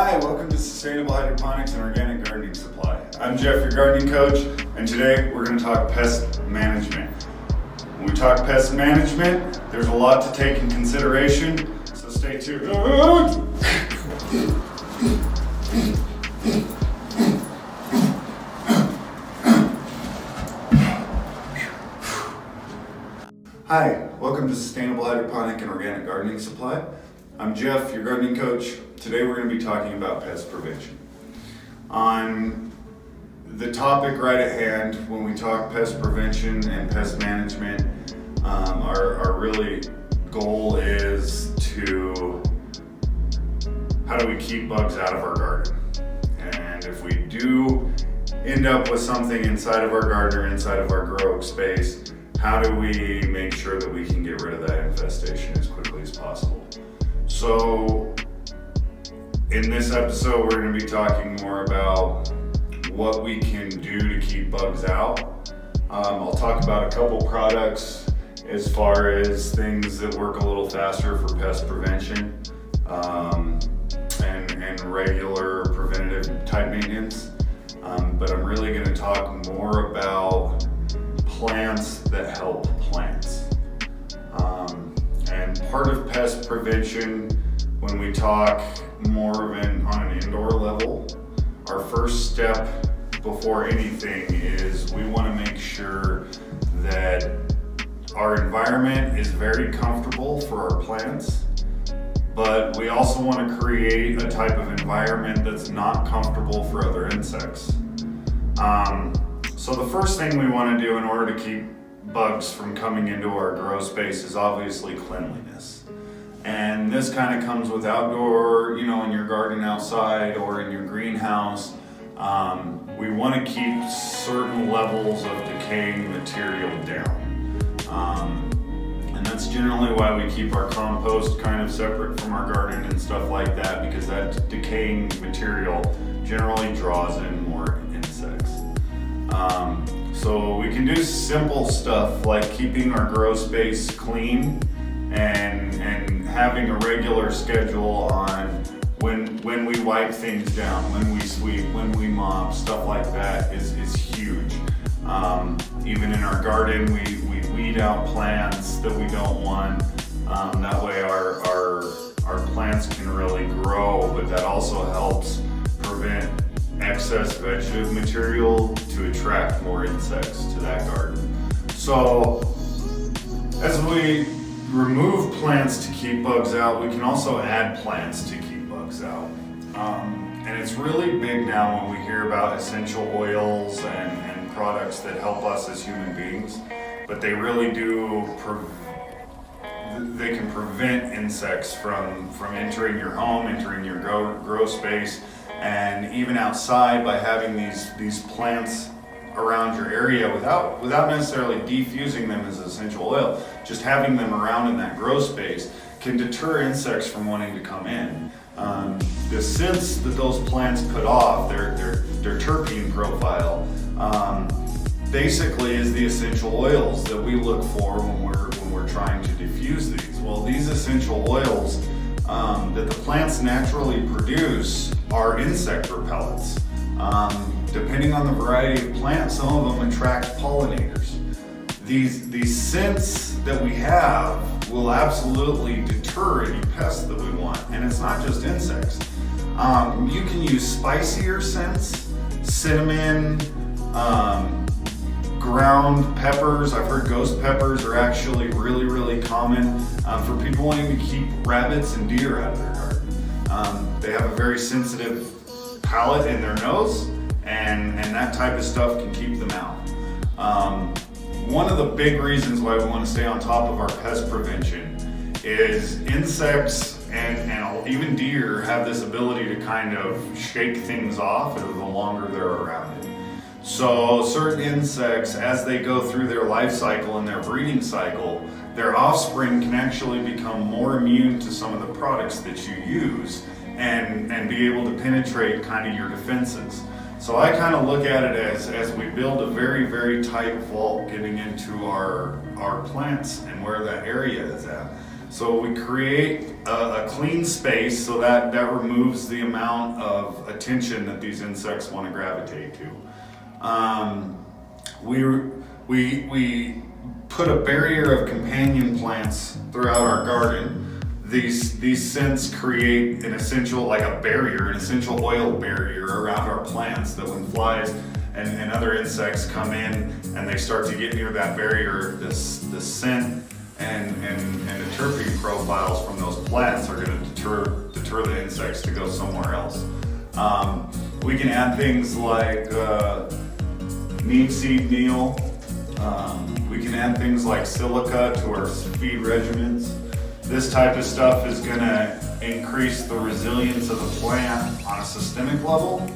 Hi, welcome to Sustainable Hydroponics and Organic Gardening Supply. I'm Jeff, your gardening coach, and today we're going to talk pest management. When we talk pest management, there's a lot to take in consideration, so stay tuned. Hi, welcome to Sustainable Hydroponic and Organic Gardening Supply. I'm Jeff, your gardening coach. Today we're going to be talking about pest prevention. On the topic right at hand, when we talk pest prevention and pest management, our really goal is to how do we keep bugs out of our garden? And if we do end up with something inside of our garden or inside of our grow space, how do we make sure that we can get rid of that infestation as quickly as possible? So in this episode, we're going to be talking more about what we can do to keep bugs out. I'll talk about a couple products as far as things that work a little faster for pest prevention and regular preventative type maintenance. But I'm really going to talk more about plants that help plants. And part of pest prevention, when we talk more of on an indoor level, our first step before anything is we want to make sure that our environment is very comfortable for our plants, but we also want to create a type of environment that's not comfortable for other insects. So the first thing we want to do in order to keep bugs from coming into our grow space is obviously cleanliness. And this kind of comes with outdoor, in your garden outside or in your greenhouse. We want to keep certain levels of decaying material down. And that's generally why we keep our compost kind of separate from our garden and stuff like that, because that decaying material generally draws in more insects. So we can do simple stuff like keeping our grow space clean and having a regular schedule on when we wipe things down, when we sweep, when we mop, stuff like that is huge. Even in our garden, we weed out plants that we don't want. That way our plants can really grow, but that also helps prevent excess vegetative material to attract more insects to that garden. So as we remove plants to keep bugs out, we can also add plants to keep bugs out. And it's really big now when we hear about essential oils and products that help us as human beings, but they really do they can prevent insects from entering your home, entering your grow space, and even outside by having these plants around your area without necessarily defusing them as essential oil. Just having them around in that grow space can deter insects from wanting to come in. The scents that those plants put off, their terpene profile, basically is the essential oils that we look for when we're trying to diffuse these. Well, these essential oils that the plants naturally produce are insect repellents. Depending on the variety of plants, some of them attract pollinators. These scents that we have will absolutely deter any pests that we want, and it's not just insects. You can use spicier scents, cinnamon, ground peppers. I've heard ghost peppers are actually really, really common for people wanting to keep rabbits and deer out of their garden. They have a very sensitive palate in their nose, and that type of stuff can keep them out. One of the big reasons why we want to stay on top of our pest prevention is insects and even deer have this ability to kind of shake things off the longer they're around it. So certain insects, as they go through their life cycle and their breeding cycle, their offspring can actually become more immune to some of the products that you use and be able to penetrate kind of your defenses. So I kind of look at it as we build a very, very tight vault getting into our plants and where that area is at. So we create a clean space so that removes the amount of attention that these insects want to gravitate to. We put a barrier of companion plants throughout our garden. These scents create an essential, like a barrier, an essential oil barrier around our plants, that when flies and other insects come in and they start to get near that barrier, the scent and the terpene profiles from those plants are going to deter the insects to go somewhere else. We can add things like neem seed meal. We can add things like silica to our feed regimens. This type of stuff is going to increase the resilience of the plant on a systemic level.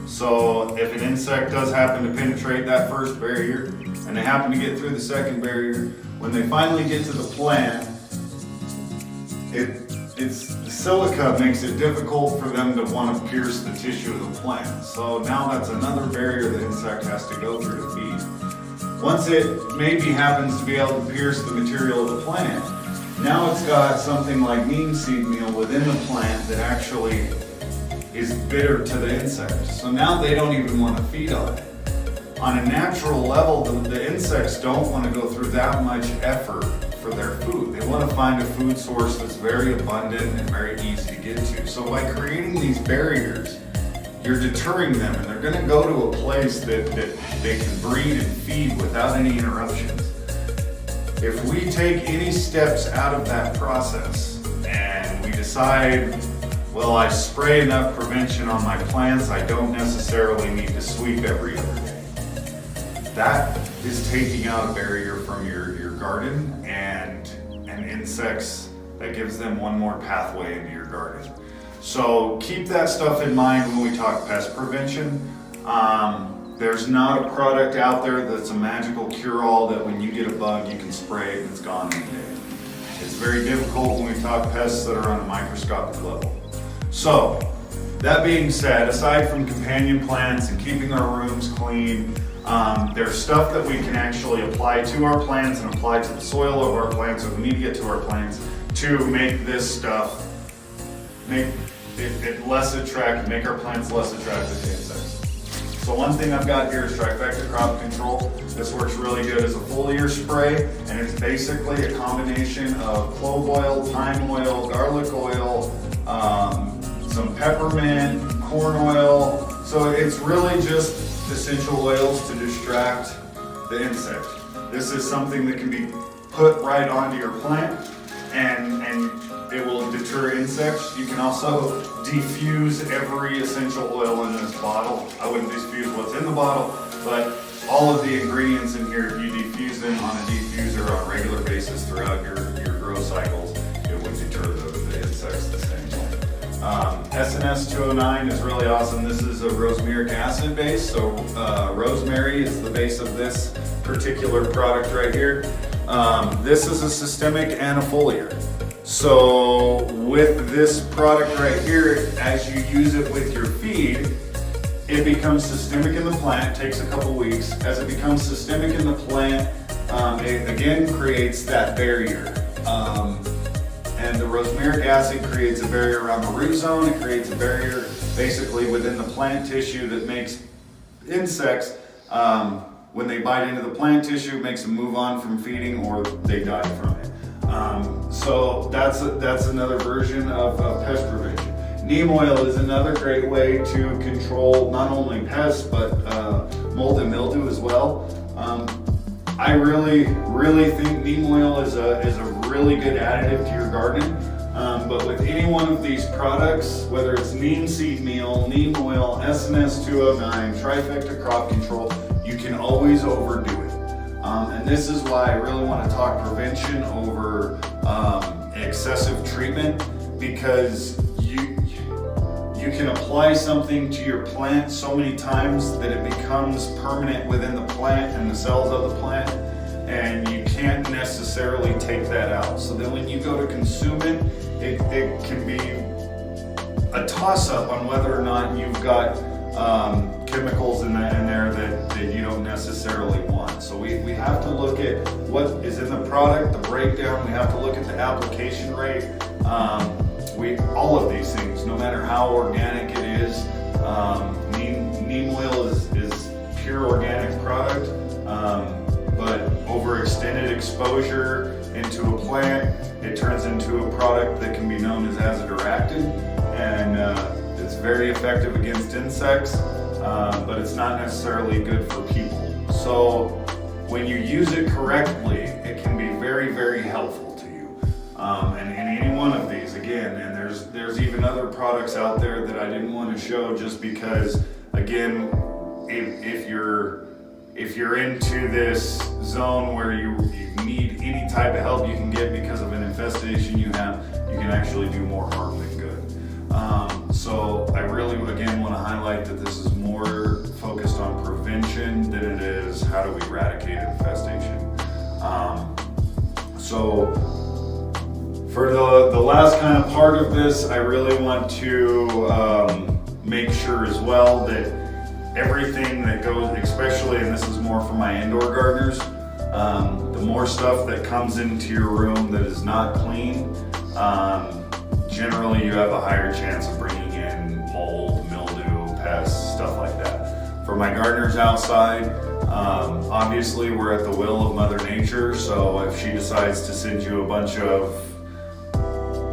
So if an insect does happen to penetrate that first barrier and they happen to get through the second barrier, when they finally get to the plant, the silica makes it difficult for them to want to pierce the tissue of the plant. So now that's another barrier the insect has to go through to feed. Once it maybe happens to be able to pierce the material of the plant, now it's got something like neem seed meal within the plant that actually is bitter to the insect. So now they don't even want to feed on it. On a natural level, the insects don't want to go through that much effort for their food. They want to find a food source that's very abundant and very easy to get to. So by creating these barriers, you're deterring them, and they're going to go to a place that they can breed and feed without any interruptions. If we take any steps out of that process and we decide, well, I spray enough prevention on my plants, I don't necessarily need to sweep every other day. That is taking out a barrier from your garden and insects. That gives them one more pathway into your garden. So keep that stuff in mind when we talk pest prevention. There's not a product out there that's a magical cure-all that when you get a bug you can spray it and it's gone in a day. It's very difficult when we talk pests that are on a microscopic level. So, that being said, aside from companion plants and keeping our rooms clean, there's stuff that we can actually apply to our plants and apply to the soil of our plants, or we need to get to our plants to make this stuff, make it less attractive, make our plants less attractive to insects. So one thing I've got here is trifecta crop control. This works really good as a foliar spray, and it's basically a combination of clove oil, thyme oil, garlic oil, some peppermint, corn oil. So it's really just essential oils to distract the insect. This is something that can be put right onto your plant and it will deter insects. You can also diffuse every essential oil in this bottle. I wouldn't diffuse what's in the bottle, but all of the ingredients in here, if you diffuse them on a diffuser on a regular basis throughout your grow cycles, it would deter the insects the same way. SNS 209 is really awesome. This is a rosmarinic acid base, so rosemary is the base of this particular product right here. This is a systemic and a foliar. So with this product right here, as you use it with your feed, it becomes systemic in the plant. It takes a couple weeks. As it becomes systemic in the plant, it again creates that barrier. And the rosmarinic acid creates a barrier around the root zone. It creates a barrier basically within the plant tissue that makes insects, when they bite into the plant tissue, it makes them move on from feeding or they die from it. So that's another version of pest prevention. Neem oil is another great way to control not only pests but mold and mildew as well. I really think neem oil is a really good additive to your garden. But with any one of these products, whether it's neem seed meal, neem oil, SNS 209, trifecta crop control, you can always overdo it. And this is why I really want to talk prevention over excessive treatment, because you can apply something to your plant so many times that it becomes permanent within the plant and the cells of the plant, and you can't necessarily take that out. So then when you go to consume it can be a toss-up on whether or not you've got chemicals in there that you don't necessarily want. So we have to look at what is in the product, the breakdown. We have to look at the application rate. All of these things, no matter how organic it is. Neem oil is pure organic product, but over extended exposure into a plant, it turns into a product that can be known as azadirachtin, and it's very effective against insects, but it's not necessarily good for people. So when you use it correctly, it can be very, very helpful to you. And any one of these, again, and there's even other products out there that I didn't want to show just because, again, if you're into this zone where you need any type of help you can get because of an infestation you have, you can actually do more harm than good. So I really, again, want to highlight that this is more focused on prevention than it is how do we eradicate infestation. So for the last kind of part of this, I really want to make sure as well that everything that goes, especially, and this is more for my indoor gardeners, the more stuff that comes into your room that is not clean, generally you have a higher chance of bringing in mold, mildew, pests, stuff like that. For my gardeners outside, obviously we're at the will of Mother Nature, so if she decides to send you a bunch of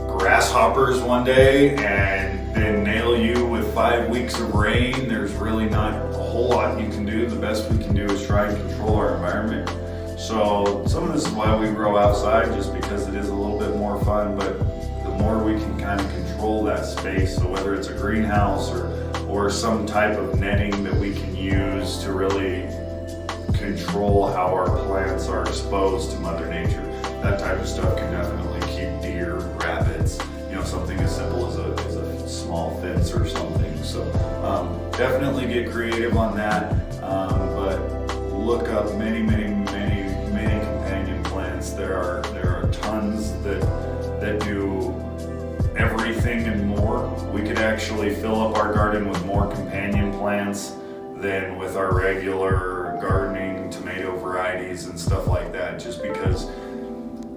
grasshoppers one day and then nail you with 5 weeks of rain, there's really not a whole lot you can do. The best we can do is try and control our environment. So some of this is why we grow outside, just because it is a little bit more fun, but the more we can kind of control that space, so whether it's a greenhouse or some type of netting that we can use to really control how our plants are exposed to Mother Nature, that type of stuff can definitely keep deer, rabbits, something as simple as a small fence or something. So definitely get creative on that, but look up many companion plants. There are tons that do everything and more. We could actually fill up our garden with more companion plants than with our regular gardening tomato varieties and stuff like that, just because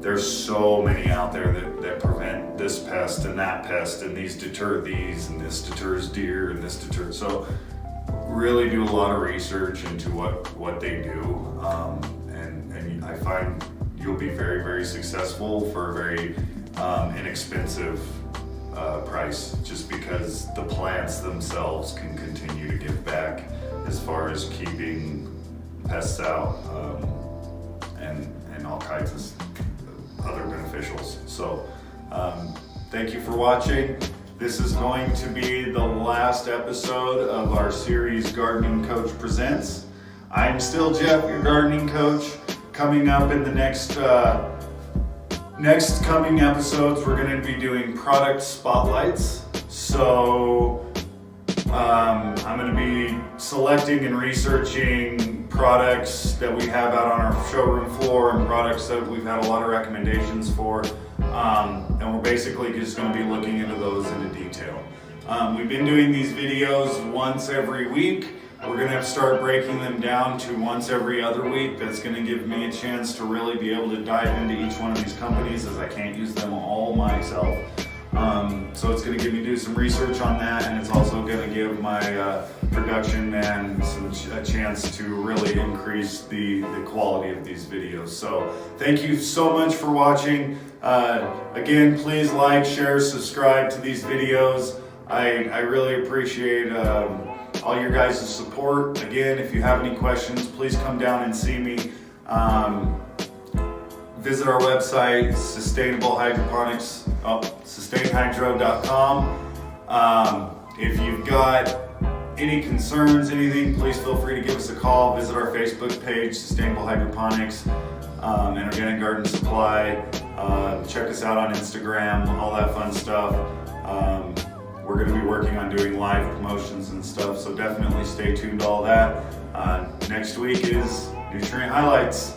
there's so many out there that prevent this pest and that pest, and these deter these, and this deters deer, and this deters. So really do a lot of research into what they do, and I find you'll be very, very successful for a very inexpensive price, just because the plants themselves can continue to give back as far as keeping pests out, and all kinds of other beneficials. So thank you for watching. This is going to be the last episode of our series Gardening Coach Presents. I'm still Jeff, your gardening coach. Coming up in the next coming episodes, we're going to be doing product spotlights. So I'm going to be selecting and researching products that we have out on our showroom floor and products that we've had a lot of recommendations for, and we're basically just going to be looking into those into detail. We've been doing these videos once every week. We're going to start breaking them down to once every other week. That's going to give me a chance to really be able to dive into each one of these companies, as I can't use them all myself. So it's going to give me do some research on that, and it's also going to give my production man a chance to really increase the quality of these videos. So thank you so much for watching. Again, please like, share, subscribe to these videos. I really appreciate all your guys' support. Again, if you have any questions, please come down and see me. Visit our website, Sustainable Hydroponics, sustainhydro.com. If you've got any concerns, anything, please feel free to give us a call. Visit our Facebook page, Sustainable Hydroponics and Organic Garden Supply. Check us out on Instagram, all that fun stuff. We're going to be working on doing live promotions and stuff, so definitely stay tuned to all that. Next week is Nutrient Highlights.